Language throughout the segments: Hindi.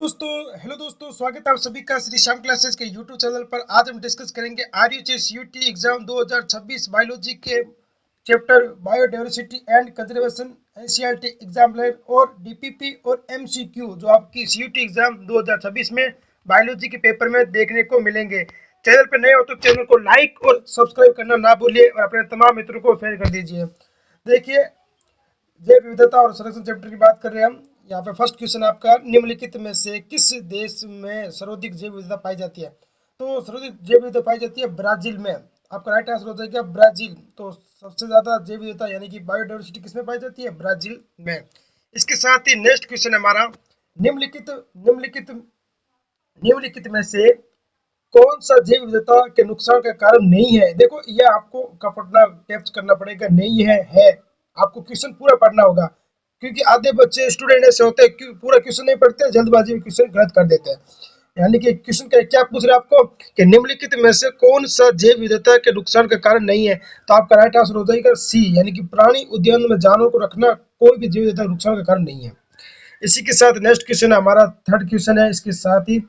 दोस्तों हेलो दोस्तों, स्वागत है आप सभी का श्री श्याम क्लासेस के यूट्यूब चैनल पर। आज हम डिस्कस करेंगे आरयूएच यूटी एग्जाम 2026 बायोलॉजी के chapter biodiversity and conservation NCERT exemplar और डीपीपी और एमसीक्यू जो आपकी सीयूटी एग्जाम 2026 में बायोलॉजी के पेपर में देखने को मिलेंगे। चैनल पर नए हो तो चैनल को लाइक और सब्सक्राइब करना ना भूलिए और अपने तमाम मित्रों को शेयर कर दीजिए। देखिए, जैव विविधता और संरक्षण चैप्टर की बात कर रहे हैं हम। यहाँ पे फर्स्ट क्वेश्चन आपका, निम्नलिखित में से किस देश में सर्वाधिक जैव विविधता पाई जाती है? तो सर्वाधिक जैव विविधता पाई जाती है ब्राजील में। आपका राइट आंसर हो जाएगा ब्राजील। तो सबसे ज्यादा जैव विविधता यानी कि बायोडाइवर्सिटी किसमें पाई जाती है? ब्राजील में। इसके साथ ही नेक्स्ट क्वेश्चन है हमारा, निम्नलिखित निम्नलिखित निम्नलिखित में से कौन सा जैव विविधता के नुकसान का कारण नहीं है? देखो, यह आपको का पढ़ना कैप्च करना पड़ेगा। नहीं है आपको क्वेश्चन पूरा पढ़ना होगा, क्योंकि आधे बच्चे स्टूडेंट ऐसे होते हैं पूरा क्वेश्चन नहीं पढ़ते हैं, जल्दबाजी में क्वेश्चन गलत कर देते हैं। यानी कि क्वेश्चन का क्या पूछ रहे हैं आपको कि निम्नलिखित में से कौन सा जैव विविधता के नुकसान का कारण नहीं है? तो आपका राइट आंसर हो जाएगा सी, यानी कि प्राणी उद्यान में जानवरों को रखना कोई भी जैव विविधता नुकसान का कारण नहीं है। इसी के साथ नेक्स्ट क्वेश्चन हमारा थर्ड क्वेश्चन है। इसके साथ ही,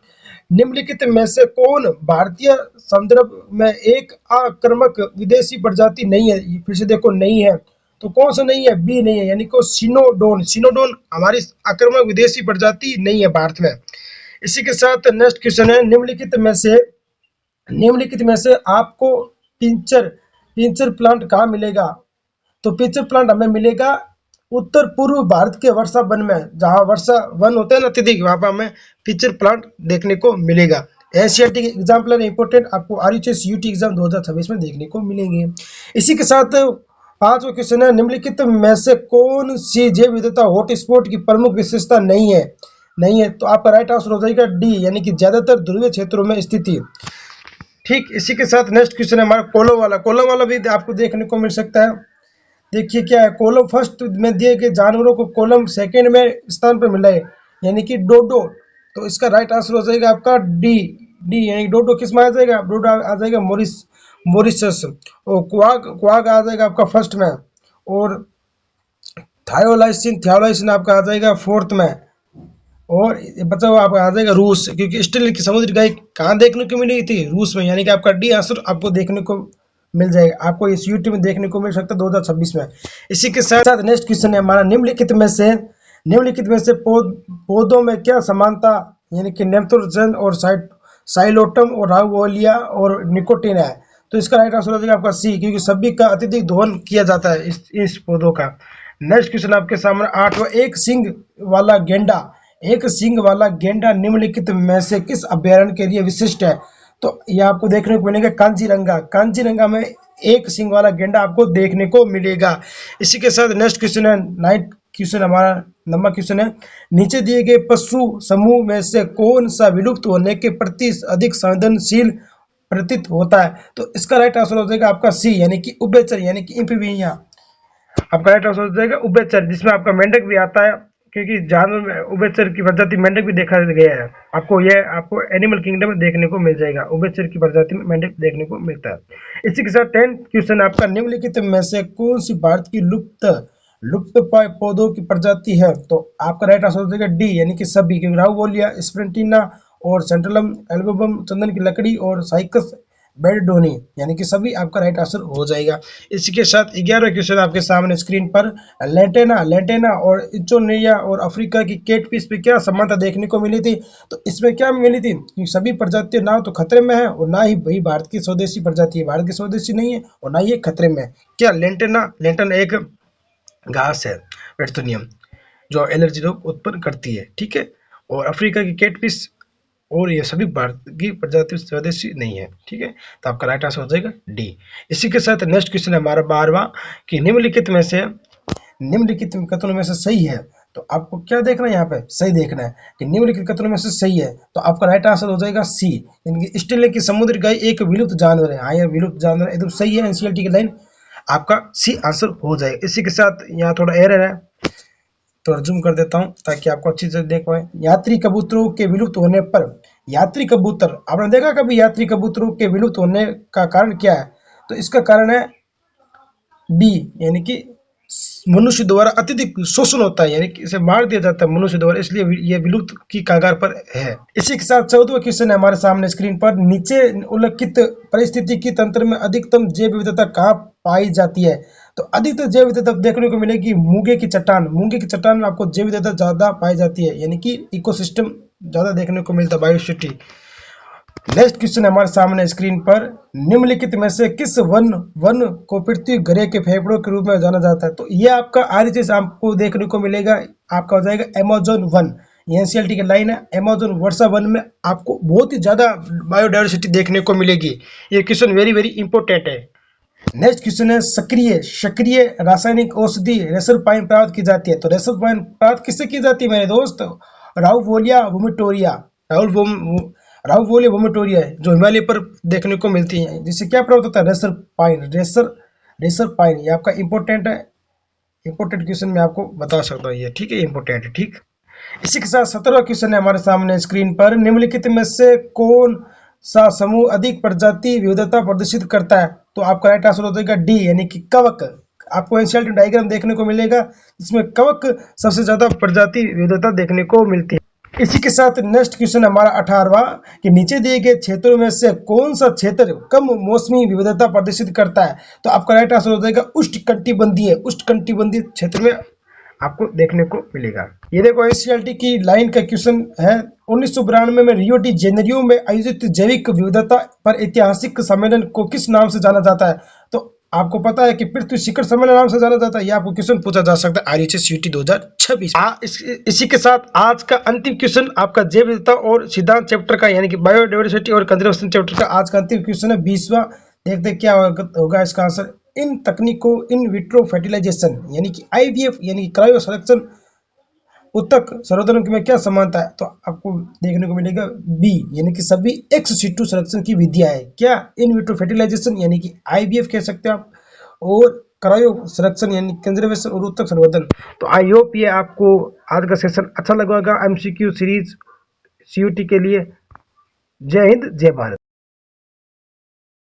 निम्नलिखित में से कौन भारतीय संदर्भ में एक आक्रामक विदेशी प्रजाति नहीं है? फिर से देखो, नहीं है तो कौन सा नहीं है? बी नहीं है, यानी कि सिनोडोन। सिनोडोन हमारी आक्रामक विदेशी प्रजाति नहीं है भारत में। इसी के साथ नेक्स्ट क्वेश्चन है, निम्नलिखित में से आपको पिंचर पिंचर प्लांट कहाँ मिलेगा? तो पिंचर प्लांट हमें मिलेगा उत्तर पूर्व भारत के वर्षा वन में। जहाँ वर्षा वन होते हैं ना अत्यधिक, वहां पर हमें पिंचर प्लांट देखने को मिलेगा। एनसीईआरटी के एग्जाम्पल इंपोर्टेंट आपको आरयूएच यूटी एग्जाम 2026 में देखने को मिलेंगे। इसी के साथ पांचवा क्वेश्चन है, निम्नलिखित में से कौन सी जैव विविधता हॉटस्पॉट की प्रमुख विशेषता नहीं है? नहीं है तो आपका राइट आंसर हो जाएगा डी, यानी कि ज्यादातर ध्रुवीय क्षेत्रों में स्थिति। ठीक, इसी के साथ नेक्स्ट क्वेश्चन है हमारा कोलम वाला भी आपको देखने को मिल सकता है। देखिए क्या है, कोलम फर्स्ट में दिए गए जानवरों को कोलम सेकंड में स्थान पर मिला है, यानी कि डोडो। तो इसका राइट आंसर हो जाएगा आपका डी। डी यानी डोडो किस में आ जाएगा? डोडो आ जाएगा मॉरिशस। और क्वाग आ जाएगा आपका फर्स्ट में। और थायोलाइसिन आपका आ जाएगा फोर्थ में। और बचा हुआ आपका आ जाएगा रूस, क्योंकि स्टील की समुद्री गाय कहाँ देखने को मिली थी? रूस में। यानी कि आपका डी आंसर आपको देखने को मिल जाएगा, आपको इस यूट्यूब में देखने को मिल सकता है 2026 में। इसी के साथ साथ नेक्स्ट क्वेश्चन है हमारा, निम्नलिखित में से पौधों में क्या समानता, यानी कि नेप्थोजन और साइलोटम और राउवोलिया और निकोटीन है? तो इसका राइट आंसर हो जाएगा आपका सी, क्योंकि सभी का अत्यधिक दोहन किया जाता है इस पौधों का। नेक्स्ट क्वेश्चन आपके सामने आठवां, एक सींग वाला गेंडा निम्नलिखित में से किस अभ्यारण्य के लिए विशिष्ट है? तो ये आपको देखने को मिलेगा कांजीरंगा में एक सींग वाला गेंडा आपको देखने को मिलेगा। इसी के साथ नेक्स्ट क्वेश्चन है, नाइन्थ क्वेश्चन हमारा नंबर क्वेश्चन है, नीचे दिए गए पशु समूह में से कौन सा विलुप्त होने के प्रति अधिक संवेदनशील प्रतीत होता है? तो इसका राइट आंसर हो जाएगा आपका सी, यानी कि उभयचर, यानी कि एम्फीबियन। आपका राइट आंसर हो जाएगा उभयचर, जिसमें आपका मेंढक भी आता है, क्योंकि जानवर में उभयचर की प्रजाति मेंढक भी देखा गया है। आपको एनिमल किंगडम में देखने को मिल जाएगा, उभयचर की प्रजाति में मेंढक देखने को मिलता है। इसी के साथ 10th क्वेश्चन आपका, निम्नलिखित में से कौन सी भारत की लुप्त पौधों की प्रजाति है? तो आपका राइट आंसर हो जाएगा डी, यानी कि सभी, क्योंकि राउवोलिया, स्प्रेंटिना और सेंट्रलम एल्बम चंदन की लकड़ी और साइकस बेल्डोनी, यानी कि सभी आपका राइट आंसर हो जाएगा। इसी के साथ 11वां क्वेश्चन आपके सामने स्क्रीन पर, लेंटेना और इंचोनिया और अफ्रीका की केटफिश पे क्या समानता देखने को मिली थी? तो इसमें क्या मिली थी कि सभी प्रजातियां ना तो खतरे में है और ना ही वही भारत की स्वदेशी प्रजाति है। भारत की स्वदेशी नहीं है और ना ही ये खतरे में है। क्या लेंटेना एक घास है, वेटोनियम, जो एलर्जी रोग उत्पन्न करती है, ठीक है। और अफ्रीका की केटफिश और ये सभी भारत की प्रजाति स्वदेशी नहीं है, ठीक है। तो आपका राइट आंसर हो जाएगा डी। इसी के साथ नेक्स्ट क्वेश्चन है हमारा 12वां, कि निम्नलिखित कथनों में से सही है। तो आपको क्या देखना है यहाँ पे? सही देखना है कि निम्नलिखित कथनों में से सही है। तो आपका राइट आंसर हो जाएगा सी, यानी कि स्टील की समुद्री गाय एक विलुप्त जानवर है। हाँ, यह विलुप्त जानवर एकदम सही है, एनसीईआरटी की लाइन आपका सी आंसर हो जाएगा। इसी के साथ यहाँ थोड़ा एरर है, तो रिज्यूम कर देता हूँ ताकि आपको अच्छी से देख पाए। यात्री कबूतरों के विलुप्त होने पर, यात्री कबूतर आपने देखा कभी? यात्री कबूतरों के विलुप्त होने का कारण क्या है? तो इसका कारण है बी, यानी कि मनुष्य द्वारा अत्यधिक शोषण होता है, यानी कि इसे मार दिया जाता है मनुष्य द्वारा, इसलिए ये विलुप्त की कगार पर है। इसी के साथ 14वां क्वेश्चन है हमारे सामने स्क्रीन पर, नीचे उल्लिखित परिस्थितिकी तंत्र में अधिकतम जैव विविधता कहाँ पाई जाती है? तो अधिकतर जैव विविधता देखने को मिलेगी मूंगे की चट्टान। मूंगे की चट्टान में आपको जैव विविधता ज्यादा पाई जाती है, यानी कि इकोसिस्टम ज्यादा देखने को मिलता है, बायोसिटी। नेक्स्ट क्वेश्चन हमारे सामने स्क्रीन पर, निम्नलिखित में से किस वन को पृथ्वी ग्रह के फेफड़ों के रूप में जाना जाता है? तो ये आपका आरएचएस आपको देखने को मिलेगा, आपका हो जाएगा अमेज़न वन। ये एनसीईआरटी की लाइन है, अमेज़न वर्षा वन में आपको बहुत ही ज्यादा बायोडायवर्सिटी देखने को मिलेगी। ये क्वेश्चन वेरी वेरी इंपॉर्टेंट है। नेक्स्ट क्वेश्चन है, सक्रिय सक्रिय रासायनिक औषधि रेसर पाइन प्राप्त की जाती है। तो रेसर पाइन प्राप्त किससे की जाती है मेरे दोस्त? राउवोलिया वोमिटोरिया। राउवोलिया वोमिटोरिया है जो हिमालय पर देखने को मिलती है, जिससे क्या प्राप्त होता है? Racer pine. रेसर पाइन ये आपका इंपॉर्टेंट है, इंपॉर्टेंट क्वेश्चन मैं आपको बता सकता हूँ ये, ठीक है, इंपॉर्टेंट है, ठीक। इसी के साथ 17वां क्वेश्चन है हमारे सामने स्क्रीन पर, निम्नलिखित में से कौन सा समूह अधिक प्रजाति विविधता प्रदर्शित करता है? तो आपका राइट आंसर हो जाएगा डी, यानी कि कवक। आपको एनसीईआरटी डायग्राम देखने को मिलेगा, जिसमें कवक सबसे ज्यादा प्रजाति विविधता देखने को मिलती है। इसी के साथ नेक्स्ट क्वेश्चन हमारा 18वां, कि नीचे दिए गए क्षेत्रों में से कौन सा क्षेत्र कम मौसमी विविधता प्रदर्शित करता है? तो आपका राइट आंसर हो जाएगा उष्णकटिबंधीय। उष्णकटिबंधीय क्षेत्र में आपको देखने को मिलेगा। ये देखो एनसीईआरटी की लाइन का क्वेश्चन है, 1992 में रियो डी जेनेरियो में आयोजित जैविक विविधता पर ऐतिहासिक सम्मेलन को किस नाम से जाना जाता है? तो आपको पता है कि पृथ्वी शिखर सम्मेलन नाम से जाना जाता है। ये आपको क्वेश्चन पूछा जा सकता है आरएचएस यूटी 2026। इसी के साथ आज का अंतिम क्वेश्चन आपका जैव विविधता और सिद्धांत चैप्टर का, यानी कि बायोडायवर्सिटी और कंजर्वेशन चैप्टर का आज का अंतिम क्वेश्चन है 20वां। देखते क्या होगा इसका आंसर। इन तकनीकों इन विट्रो फर्टिलाइजेशन यानी कि आईवीएफ यानी कि क्रायो संरक्षण उत्तक संवर्धन में क्या समानता है? तो आपको देखने को मिलेगा बी, यानी कि सभी एक्स सीटू संरक्षण की विधियां है। क्या? इन विट्रो फर्टिलाइजेशन यानी कि आईवीएफ कह सकते हैं आप, और क्रायो संरक्षण यानी कंजर्वेशन और उत्तक संवर्धन। तो आई होप ये आपको आज का सेशन अच्छा लगा होगा एमसीक्यू सीरीज सीयूटी के लिए। जय हिंद, जय भारत।